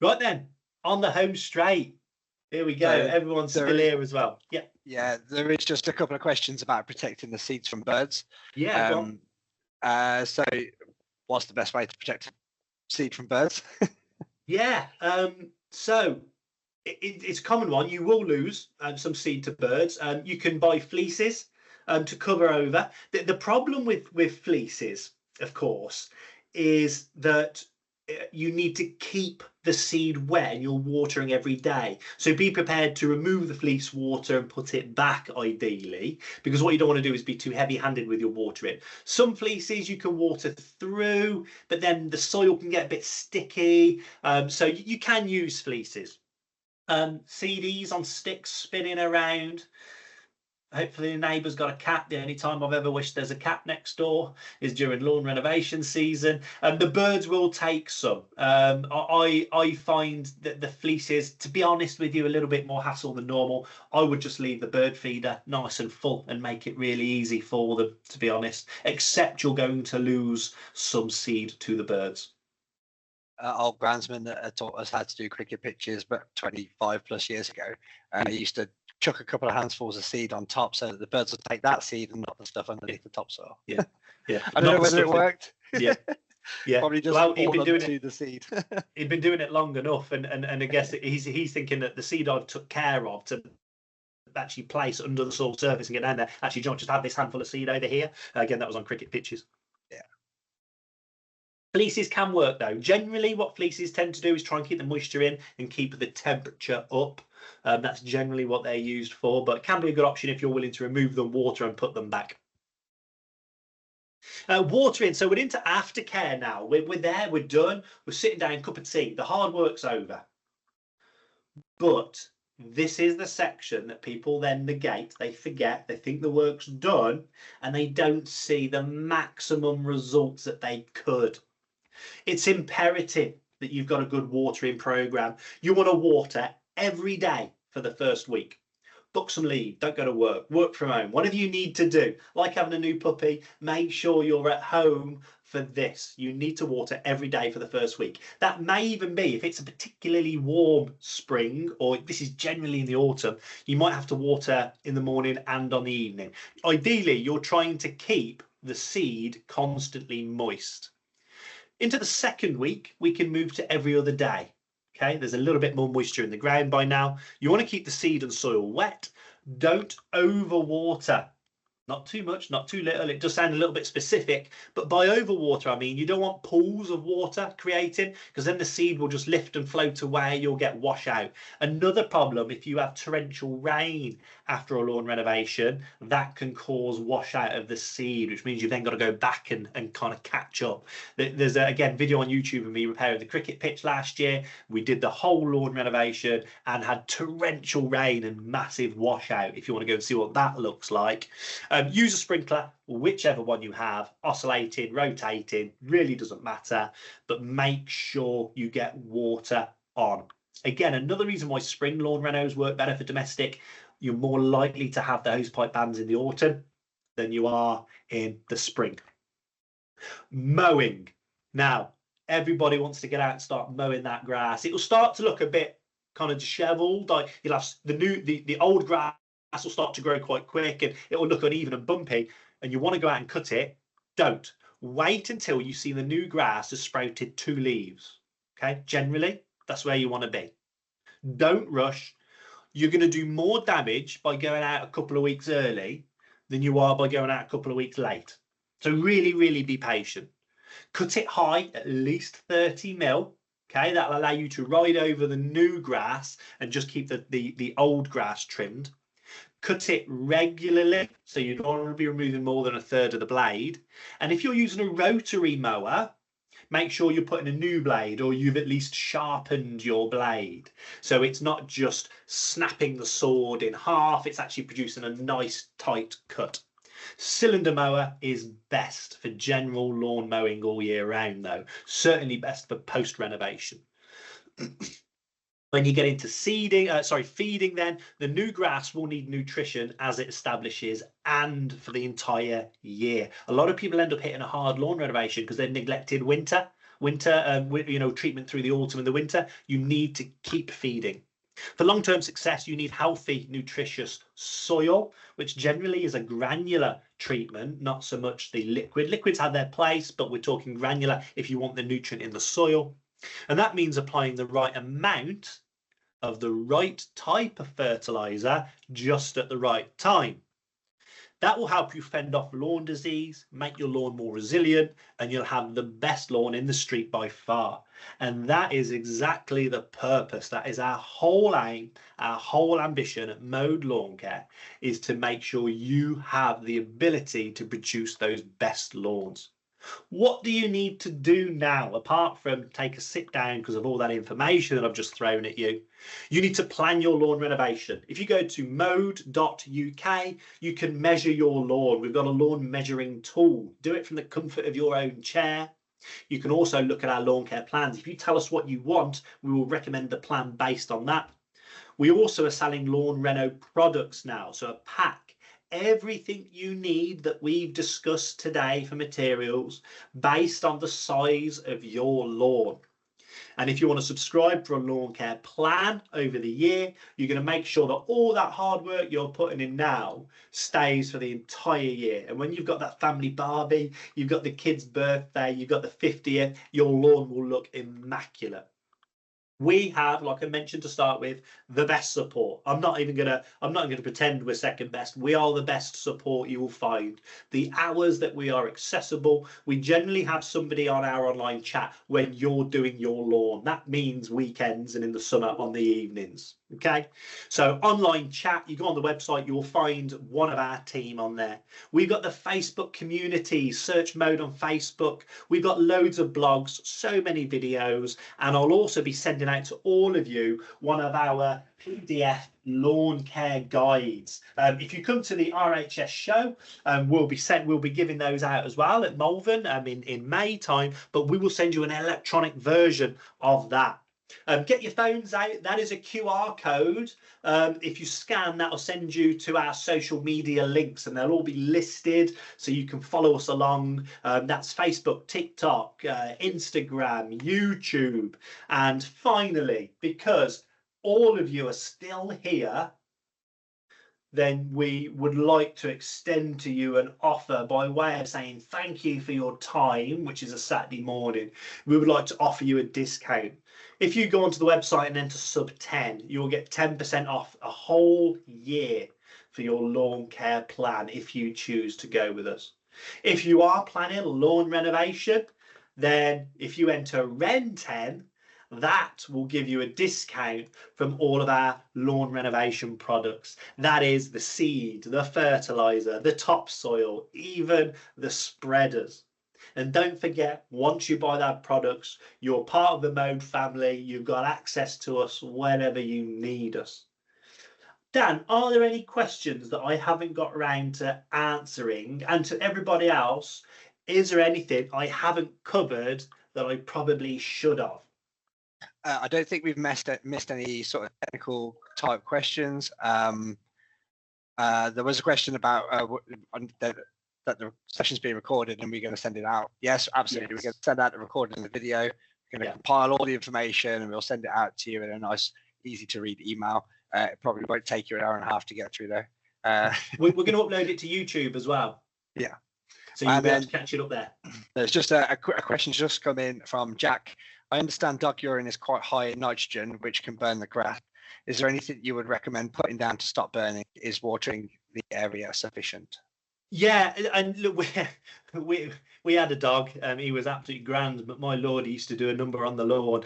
Right then, on the home straight. Here we go. So Everyone's still here as well. Yeah. Yeah, there is just a couple of questions about protecting the seeds from birds. Yeah, go on. So what's the best way to protect seed from birds? Yeah. So it's a common one. You will lose some seed to birds. You can buy fleeces to cover over. The problem with fleeces, of course, is that you need to keep the seed wet and you're watering every day. So be prepared to remove the fleece water and put it back ideally, because what you don't want to do is be too heavy-handed with your watering. Some fleeces you can water through, but then the soil can get a bit sticky. So you can use fleeces. CDs on sticks spinning around. Hopefully the neighbour's got a cat. The only time I've ever wished there's a cat next door is during lawn renovation season. The birds will take some. I find that the fleeces, to be honest with you, a little bit more hassle than normal. I would just leave the bird feeder nice and full and make it really easy for them, to be honest, except you're going to lose some seed to the birds. Old groundsman that taught us how to do cricket pitches, but 25 plus years ago, he used to chuck a couple of handfuls of seed on top so that the birds would take that seed and not the stuff underneath the topsoil. Yeah, yeah. I don't know whether it worked. Yeah, yeah. Probably just well, he'd been doing it to the seed. He'd been doing it long enough, and I guess he's thinking that the seed I took care of to actually place under the soil surface and get down there. Actually, John, just have this handful of seed over here. Again, that was on cricket pitches. Yeah. Fleeces can work though. Generally, what fleeces tend to do is try and keep the moisture in and keep the temperature up. That's generally what they're used for, but it can be a good option if you're willing to remove them, water and put them back. Watering, so we're into aftercare now. We're there, we're done. We're sitting down, cup of tea. The hard work's over. But this is the section that people then negate. They forget, they think the work's done, and they don't see the maximum results that they could. It's imperative that you've got a good watering program. You want to water every day for the first week. Book some leave, don't go to work from home, whatever you need to do. Like having a new puppy, make sure you're at home for this. You need to water every day for the first week. That may even be, if it's a particularly warm spring, or this is generally in the autumn, you might have to water in the morning and on the evening. Ideally, you're trying to keep the seed constantly moist. Into the second week, we can move to every other day. Okay, there's a little bit more moisture in the ground by now. You want to keep the seed and soil wet. Don't overwater. Not too much, not too little. It does sound a little bit specific, but by overwater, I mean you don't want pools of water creating, because then the seed will just lift and float away. You'll get washout. Another problem, if you have torrential rain after a lawn renovation, that can cause washout of the seed, which means you've then got to go back and kind of catch up. There's a, again, video on YouTube of me repairing the cricket pitch last year. We did the whole lawn renovation and had torrential rain and massive washout. If you want to go and see what that looks like. Use a sprinkler, whichever one you have, oscillating, rotating, really doesn't matter, but make sure you get water on. Again, another reason why spring lawn renos work better for domestic, you're more likely to have the hosepipe bans in the autumn than you are in the spring. Mowing. Now, everybody wants to get out and start mowing that grass. It will start to look a bit kind of disheveled, like you'll have the old grass will start to grow quite quick and it will look uneven and bumpy, and you want to go out and cut it. Don't. Wait until you see the new grass has sprouted 2 leaves. Okay, generally that's where you want to be. Don't rush. You're going to do more damage by going out a couple of weeks early than you are by going out a couple of weeks late. So really be patient. Cut it high, at least 30 mil. Okay, that'll allow you to ride over the new grass and just keep the old grass trimmed. Cut it regularly, so you don't want to be removing more than 1/3 of the blade. And if you're using a rotary mower, make sure you're putting a new blade, or you've at least sharpened your blade. So it's not just snapping the sword in half, it's actually producing a nice tight cut. Cylinder mower is best for general lawn mowing all year round though. Certainly best for post-renovation. When you get into feeding, then the new grass will need nutrition as it establishes and for the entire year. A lot of people end up hitting a hard lawn renovation because they've neglected winter. treatment through the autumn and the winter, you need to keep feeding. For long-term success, you need healthy, nutritious soil, which generally is a granular treatment, not so much the liquid. Liquids have their place, but we're talking granular if you want the nutrient in the soil. And that means applying the right amount of the right type of fertilizer just at the right time. That will help you fend off lawn disease, make your lawn more resilient, and you'll have the best lawn in the street by far. And that is exactly the purpose. That is our whole aim, our whole ambition at Mowd Lawn Care, is to make sure you have the ability to produce those best lawns. What do you need to do now, apart from take a sit down because of all that information that I've just thrown at you? You need to plan your lawn renovation. If you go to mowd.uk, you can measure your lawn. We've got a lawn measuring tool. Do it from the comfort of your own chair. You can also look at our lawn care plans. If you tell us what you want, we will recommend the plan based on that. We also are selling lawn reno products now, so a pack. Everything you need that we've discussed today for materials based on the size of your lawn. And if you want to subscribe for a lawn care plan over the year, you're going to make sure that all that hard work you're putting in now stays for the entire year. And when you've got that family Barbie, you've got the kid's birthday, you've got the 50th, your lawn will look immaculate. We have, like I mentioned to start with, the best support. I'm not even gonna pretend we're second best. We are the best support you will find. The hours that we are accessible, we generally have somebody on our online chat when you're doing your lawn. That means weekends and in the summer on the evenings. Okay, so online chat, you go on the website, you'll find one of our team on there. We've got the Facebook community, search Mowd on Facebook. We've got loads of blogs, so many videos, and I'll also be sending out to all of you one of our PDF lawn care guides. If you come to the RHS show, we'll be giving those out as well at Malvern in May time, but we will send you an electronic version of that. Get your phones out. That is a QR code. If you scan, that'll send you to our social media links, and they'll all be listed so you can follow us along. That's Facebook, TikTok, Instagram, YouTube. And finally, because all of you are still here, then we would like to extend to you an offer by way of saying thank you for your time, which is a Saturday morning. We would like to offer you a discount. If you go onto the website and enter sub 10, you will get 10% off a whole year for your lawn care plan if you choose to go with us. If you are planning a lawn renovation, then if you enter REN10, that will give you a discount from all of our lawn renovation products. That is the seed, the fertilizer, the topsoil, even the spreaders. And don't forget, once you buy that products, you're part of the Mowd family. You've got access to us whenever you need us. Dan, are there any questions that I haven't got around to answering? And to everybody else, is there anything I haven't covered that I probably should have? I don't think we've missed any sort of technical type questions. There was a question about that the session's being recorded and we're going to send it out. Yes, absolutely. Yes. We're going to send out the recording of the video. We're going to compile all the information and we'll send it out to you in a nice, easy to read email. It probably won't take you an hour and a half to get through there. We're going to upload it to YouTube as well. Yeah. So you'll be able to catch it up there. There's just a question just come in from Jack. I understand dog urine is quite high in nitrogen, which can burn the grass. Is there anything you would recommend putting down to stop burning? Is watering the area sufficient? Yeah, and look, we had a dog. He was absolutely grand, but my lord, he used to do a number on the lawn.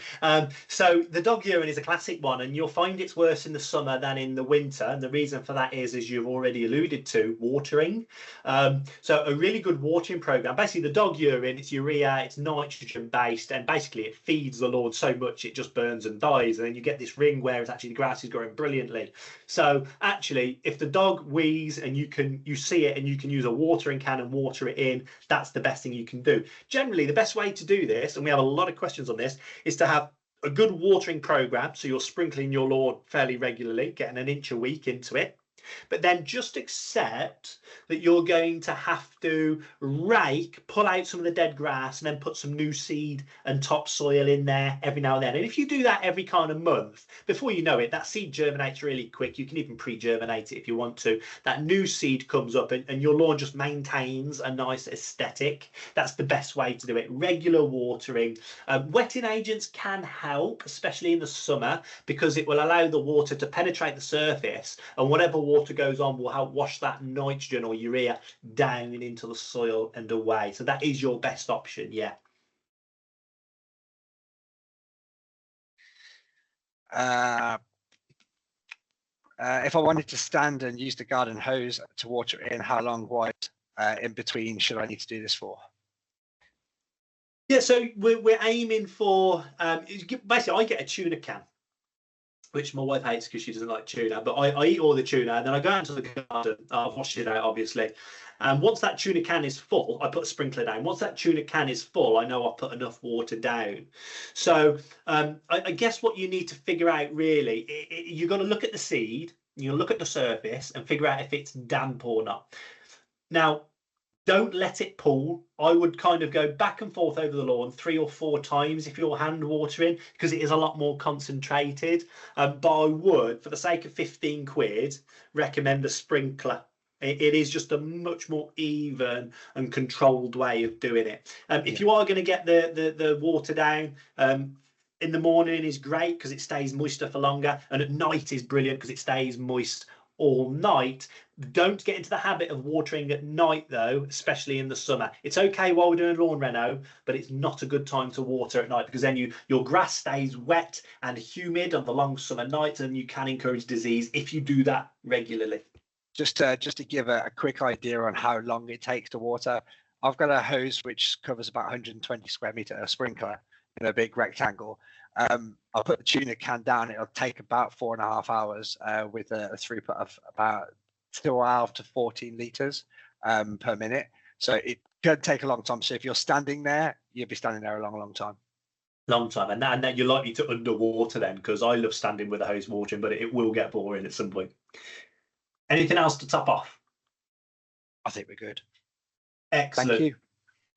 So the dog urine is a classic one, and you'll find it's worse in the summer than in the winter. And the reason for that is, as you've already alluded to, watering. So a really good watering program. Basically, the dog urine, it's urea, it's nitrogen based, and basically it feeds the lawn so much it just burns and dies. And then you get this ring where it's actually the grass is growing brilliantly. So actually, if the dog wheezes and you see it and you can use a watering can and water it in, that's the best thing you can do. Generally, the best way to do this, and we have a lot of questions on this, is to have a good watering program. So you're sprinkling your lawn fairly regularly, getting an inch a week into it. But then just accept that you're going to have to pull out some of the dead grass and then put some new seed and topsoil in there every now and then. And if you do that every kind of month, before you know it, that seed germinates really quick. You can even pre-germinate it if you want to. That new seed comes up and your lawn just maintains a nice aesthetic. That's the best way to do it. Regular watering. Wetting agents can help, especially in the summer, because it will allow the water to penetrate the surface, and whatever water goes on will help wash that nitrogen or urea down into the soil and away. So that is your best option, yeah. If I wanted to stand and use the garden hose to water it in, how long wide in between should I need to do this for? Yeah, so we're aiming for, basically I get a tuna can, which my wife hates because she doesn't like tuna, but I eat all the tuna and then I go out into the garden. I've washed it out, obviously. And once that tuna can is full, I put a sprinkler down. Once that tuna can is full, I know I've put enough water down. So I guess what you need to figure out really, you've got to look at the seed, you look at the surface and figure out if it's damp or not. Now, don't let it pool. I would kind of go back and forth over the lawn 3 or 4 times if you're hand watering, because it is a lot more concentrated. But I would, for the sake of 15 quid, recommend a sprinkler. It is just a much more even and controlled way of doing it. If you are going to get the water down, in the morning is great because it stays moister for longer, and at night is brilliant because it stays moist all night. Don't get into the habit of watering at night though, especially in the summer. It's okay while we're doing lawn reno, but it's not a good time to water at night, because then your grass stays wet and humid on the long summer nights, and you can encourage disease if you do that regularly. Just to give a quick idea on how long it takes to water, I've got a hose which covers about 120 square meter, a sprinkler in a big rectangle. I'll put the tuna can down. It'll take about 4.5 hours with a throughput of about 12 to 14 liters per minute. So it could take a long time. So if you're standing there, you'll be standing there a long time. Long time, and then you're likely to underwater then, because I love standing with a hose watering, but it will get boring at some point. Anything else to top off? I think we're good. Excellent. Thank you.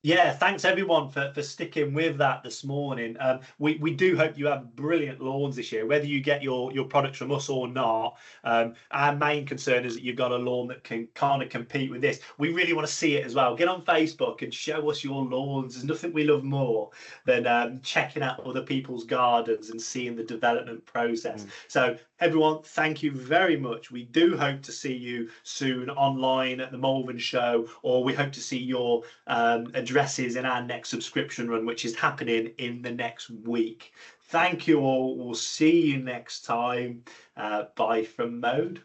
Yeah, thanks everyone for sticking with that this morning. We do hope you have brilliant lawns this year, whether you get your products from us or not. Our main concern is that you've got a lawn that can kind of compete with this. We really want to see it as well. Get on Facebook and show us your lawns. There's nothing we love more than checking out other people's gardens and seeing the development process. So everyone, thank you very much. We do hope to see you soon online at the Malvern show, or we hope to see your addresses in our next subscription run, which is happening in the next week. Thank you all. We'll see you next time. Bye from Mowd.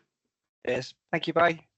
Yes. Thank you. Bye.